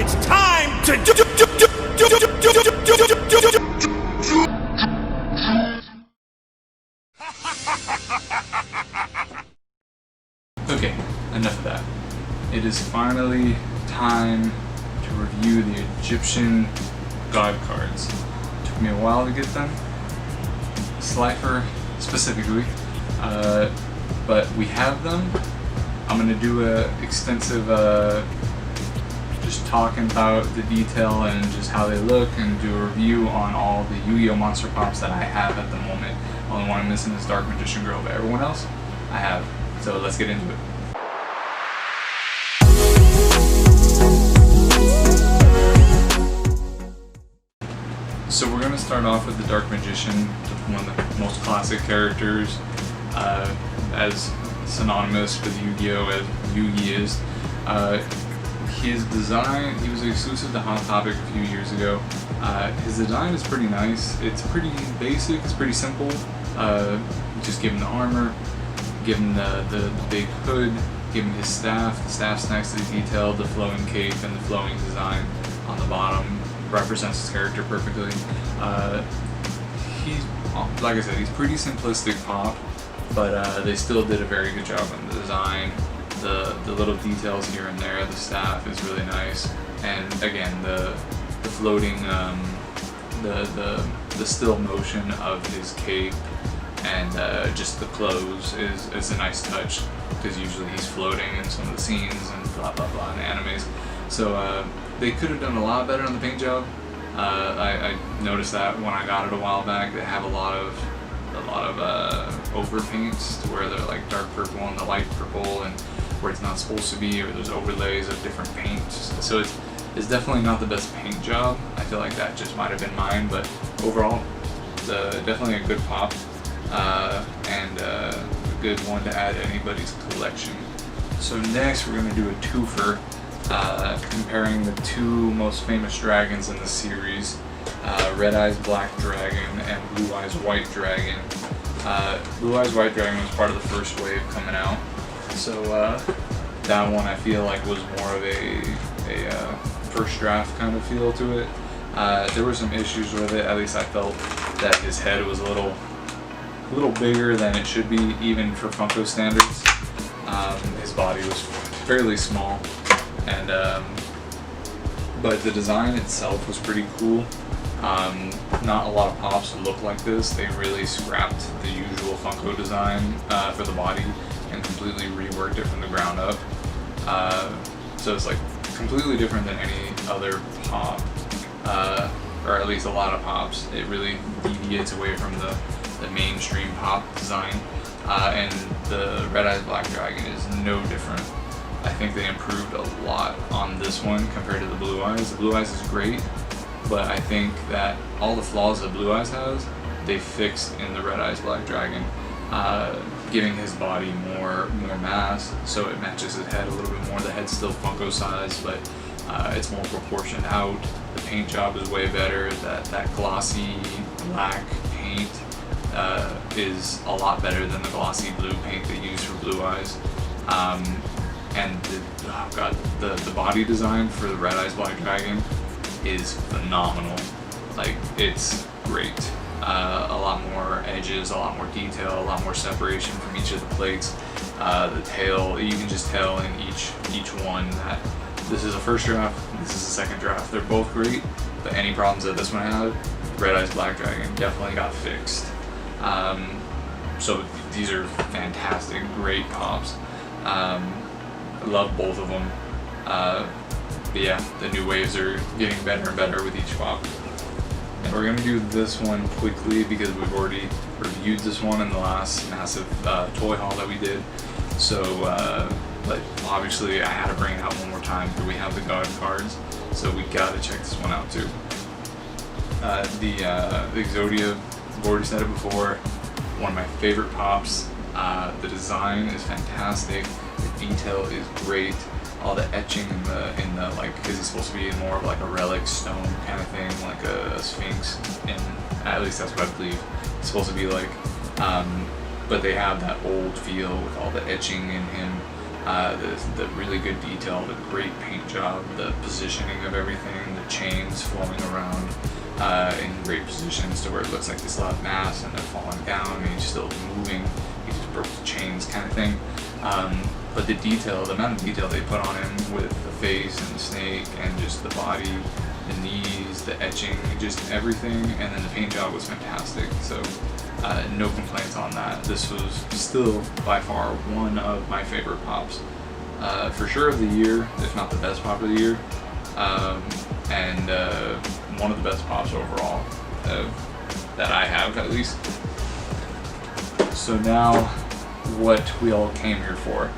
It's time to Okay, enough of that. It is finally time to review the Egyptian god cards. Took me a while to get them, Slifer specifically, but we have them. I'm going to do a extensive just talking about the detail and just how they look, and do a review on all the Yu-Gi-Oh! Monster Pops that I have at the moment. Only one I'm missing is Dark Magician Girl, but everyone else I have. So let's get into it. So we're going to start off with the Dark Magician, one of the most classic characters, as synonymous with Yu-Gi-Oh! As Yu-Gi is. His design, he was exclusive to Hot Topic a few years ago. His design is pretty nice. It's pretty basic, it's pretty simple. Just give him the armor, give him the big hood, give him his staff. The staff's nicely detailed, the flowing cape and the flowing design on the bottom represents his character perfectly. He's, like I said, he's pretty simplistic pop, but they still did a very good job on the design. The little details here and there, the staff is really nice, and again the floating, the still motion of his cape and just the clothes is a nice touch, because usually he's floating in some of the scenes and blah blah blah in animes. So they could have done a lot better on the paint job. I noticed that when I got it a while back. They have a lot of overpaints to where they're like dark purple and the light purple, and where it's not supposed to be, or there's overlays of different paints. So it's definitely not the best paint job. I feel like that just might have been mine, but overall, definitely a good pop, and a good one to add to anybody's collection. So next we're going to do a twofer, comparing the two most famous dragons in the series, Red Eyes Black Dragon and Blue Eyes White Dragon. Blue Eyes White Dragon was part of the first wave coming out, so that one I feel like was more of a first draft kind of feel to it. There were some issues with it. At least I felt that his head was a little bigger than it should be, even for Funko standards. His body was fairly small, and but the design itself was pretty cool. Not a lot of pops look like this. They really scrapped the usual Funko design for the body and completely reworked it from the ground up. So it's like completely different than any other pop, or at least a lot of pops. It really deviates away from the mainstream pop design, and the Red Eyes Black Dragon is no different. I think they improved a lot on this one compared to the Blue Eyes. The Blue Eyes is great, but I think that all the flaws that Blue Eyes has, they fixed in the Red Eyes Black Dragon, giving his body more mass, so it matches his head a little bit more. The head's still Funko size, but it's more proportioned out. The paint job is way better. That glossy black paint is a lot better than the glossy blue paint they use for Blue Eyes. And the body design for the Red Eyes Black Dragon is phenomenal. Like, it's great. A lot more edges, a lot more detail, a lot more separation from each of the plates. The tail, you can just tell in each one that this is a first draft, this is a second draft. They're both great, but any problems that this one had, Red Eyes Black Dragon definitely got fixed. So these are fantastic, great pops. I love both of them. But yeah, the new waves are getting better and better with each pop. And we're going to do this one quickly because we've already reviewed this one in the last massive toy haul that we did. So, but obviously I had to bring it out one more time because we have the God cards. So we got to check this one out too. The Exodia, I've already said it before, one of my favorite pops. The design is fantastic. The detail is great. All the etching in the like, because he's supposed to be more of like a relic stone kind of thing, like a sphinx, and at least that's what I believe it's supposed to be like. But they have that old feel with all the etching in him. the really good detail, the great paint job, the positioning of everything, the chains flowing around in great positions to where it looks like they still have mass and they're falling down and he's still moving. He just broke the chains kind of thing. But the detail, the amount of detail they put on him with the face and the snake and just the body, the knees, the etching, just everything, and then the paint job was fantastic. So no complaints on that. This was still by far one of my favorite pops. For sure of the year, if not the best pop of the year. And one of the best pops overall that I have, at least. So now, what we all came here for,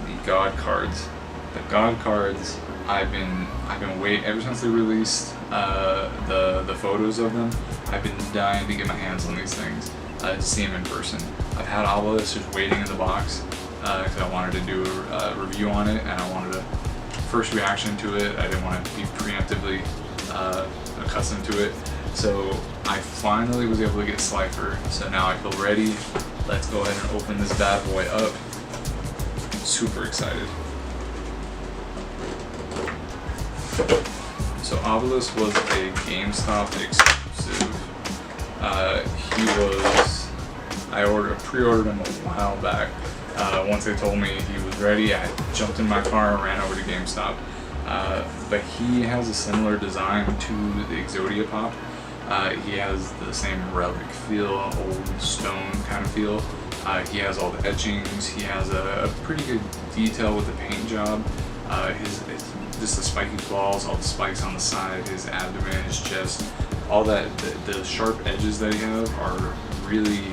the God cards. The God cards, I've been waiting ever since they released the photos of them. I've been dying to get my hands on these things, to see them in person. I've had Obelisk just waiting in the box because I wanted to do a review on it, and I wanted a first reaction to it. I didn't want to be preemptively accustomed to it. So I finally was able to get Slifer. So now I feel ready. Let's go ahead and open this bad boy up. Super excited. So Obelisk was a GameStop exclusive. I pre-ordered him a while back. Once they told me he was ready, I jumped in my car and ran over to GameStop. But he has a similar design to the Exodia pop. He has the same relic feel, old stone kind of feel. He has all the etchings. He has a pretty good detail with the paint job. Just the spiky claws, all the spikes on the side, his abdomen, his chest, all that. The sharp edges that he have are really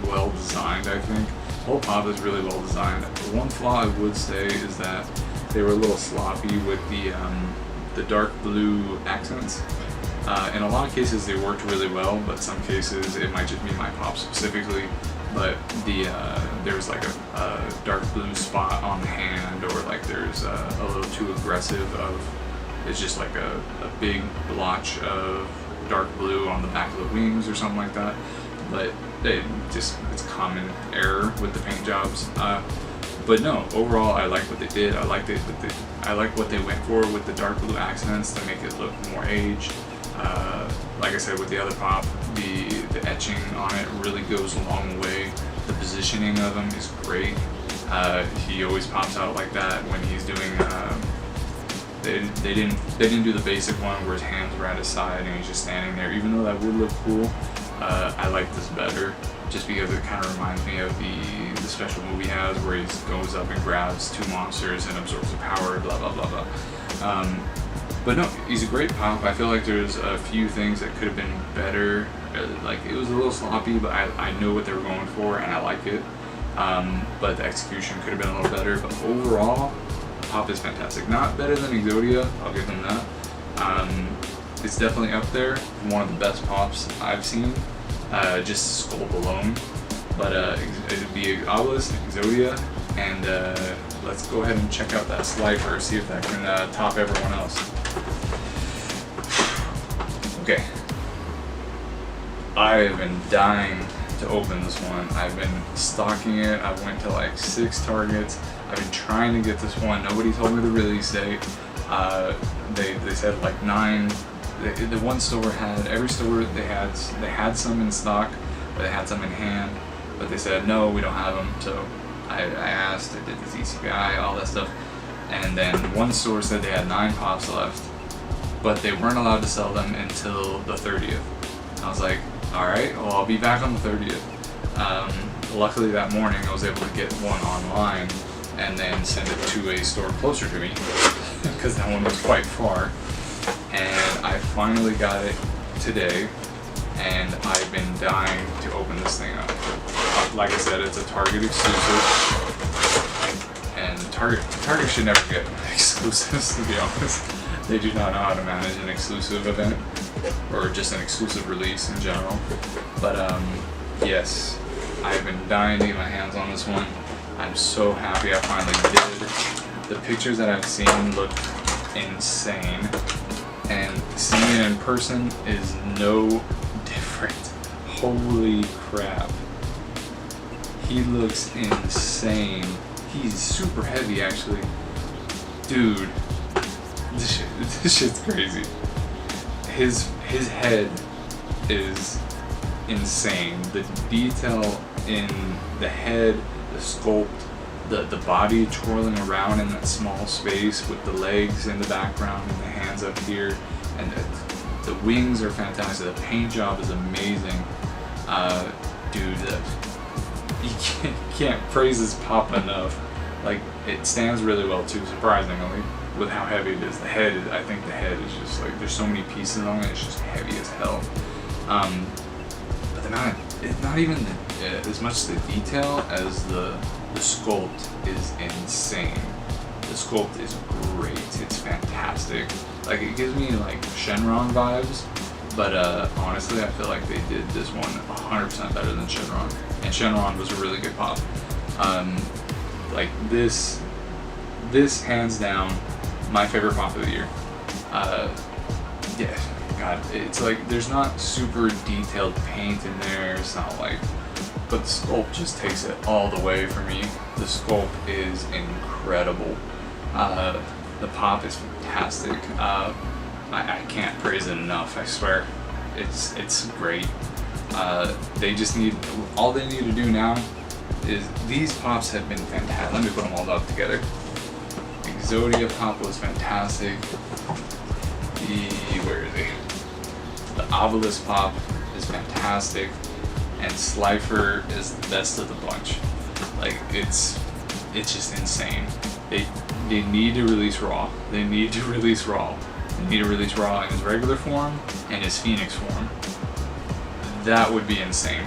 well designed, I think. The whole pop is really well designed. The one flaw I would say is that they were a little sloppy with the dark blue accents. In a lot of cases they worked really well, but some cases it might just be my pop specifically. But there's like a dark blue spot on the hand, or like there's a little too aggressive of, it's just like a big blotch of dark blue on the back of the wings or something like that. But it's common error with the paint jobs. But no, overall I like what they did. I like what they went for with the dark blue accents to make it look more aged. Like I said, with the other pop, the etching on it really goes a long way. The positioning of him is great. He always pops out like that when he's doing. They didn't do the basic one where his hands were at his side and he's just standing there. Even though that would look cool, I like this better, just because it kind of reminds me of the special move he has where he goes up and grabs two monsters and absorbs the power. Blah blah blah blah. But no, he's a great pop. I feel like there's a few things that could have been better. Like, it was a little sloppy, but I knew what they were going for and I like it. But the execution could have been a little better. But overall, the pop is fantastic. Not better than Exodia, I'll give them that. It's definitely up there. One of the best pops I've seen, just sculpt alone. But it'd be Obelisk, Exodia, and let's go ahead and check out that Slifer, see if that can top everyone else. Okay. I have been dying to open this one. I've been stalking it. I went to like 6 Targets. I've been trying to get this one. Nobody told me the release date. They said like 9. The one store had, every store they had some in stock, but they had some in hand. But they said no, we don't have them. So I asked. I did the ZCBI, all that stuff, and then one store said they had 9 pops left, but they weren't allowed to sell them until the 30th. I was like, alright, well, I'll be back on the 30th. Luckily that morning I was able to get one online and then send it to a store closer to me because that one was quite far. And I finally got it today, and I've been dying to open this thing up. Like I said, it's a Target exclusive, and Target should never get exclusives, to be honest. They do not know how to manage an exclusive event, or just an exclusive release in general. But yes, I've been dying to get my hands on this one. I'm so happy I finally did. The pictures that I've seen look insane, and seeing it in person is no different. Holy crap. He looks insane. He's super heavy, actually. Dude, this shit's crazy. His head is insane. The detail in the head, the sculpt, the body twirling around in that small space with the legs in the background and the hands up here, and the wings are fantastic. The paint job is amazing. Dude, you can't praise this pop enough. Like, it stands really well too, surprisingly, with how heavy it is. I think the head is just like, there's so many pieces on it, it's just heavy as hell. But it's not even as much the detail as the sculpt is insane. The sculpt is great, it's fantastic. Like, it gives me like Shenron vibes, but honestly, I feel like they did this one 100% better than Shenron. And Shenron was a really good pop. Like this hands down, my favorite pop of the year. Yeah, God, it's like there's not super detailed paint in there. It's not like, but the sculpt just takes it all the way for me. The sculpt is incredible. The pop is fantastic. I can't praise it enough. I swear, it's great. They just need, all they need to do now is, these pops have been fantastic. Let me put them all up together. Exodia pop was fantastic. Where is he? The Obelisk pop is fantastic, and Slifer is the best of the bunch. Like, it's just insane. They need to release Raw. They need to release Raw. They need to release Raw in his regular form and his Phoenix form. That would be insane.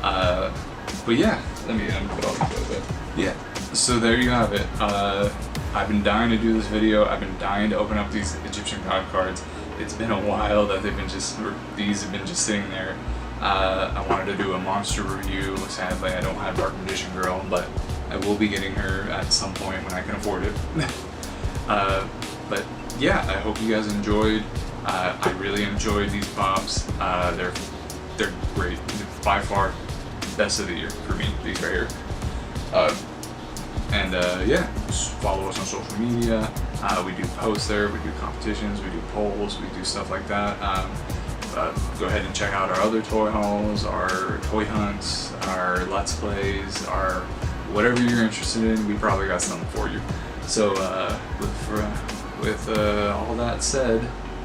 But yeah, let me put all these up. Yeah, so there you have it. I've been dying to do this video. I've been dying to open up these Egyptian God cards. It's been a while that these have been just sitting there. I wanted to do a monster review. Sadly, I don't have Dark Magician Girl, but I will be getting her at some point when I can afford it. But yeah, I hope you guys enjoyed. I really enjoyed these pops. They're great. By far, best of the year for me. These right here. Yeah, just follow us on social media. We do posts there, we do competitions, we do polls, we do stuff like that. Go ahead and check out our other toy hauls, our toy hunts, our let's plays, our whatever you're interested in. We probably got something for you. So with all that said,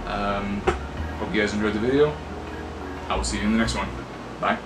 hope you guys enjoyed the video. I will see you in the next one. Bye.